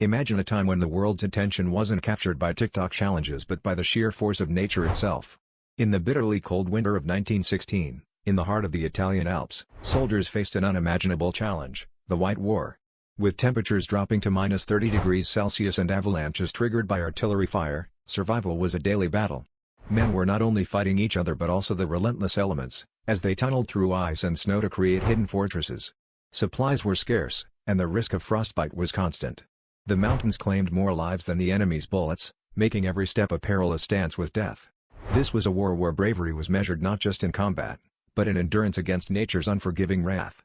Imagine a time when the world's attention wasn't captured by TikTok challenges but by the sheer force of nature itself. In the bitterly cold winter of 1916, in the heart of the Italian Alps, soldiers faced an unimaginable challenge: the White War. With temperatures dropping to -30 degrees Celsius and avalanches triggered by artillery fire, survival was a daily battle. Men were not only fighting each other but also the relentless elements, as they tunneled through ice and snow to create hidden fortresses. Supplies were scarce, and the risk of frostbite was constant. The mountains claimed more lives than the enemy's bullets, making every step a perilous dance with death. This was a war where bravery was measured not just in combat, but in endurance against nature's unforgiving wrath.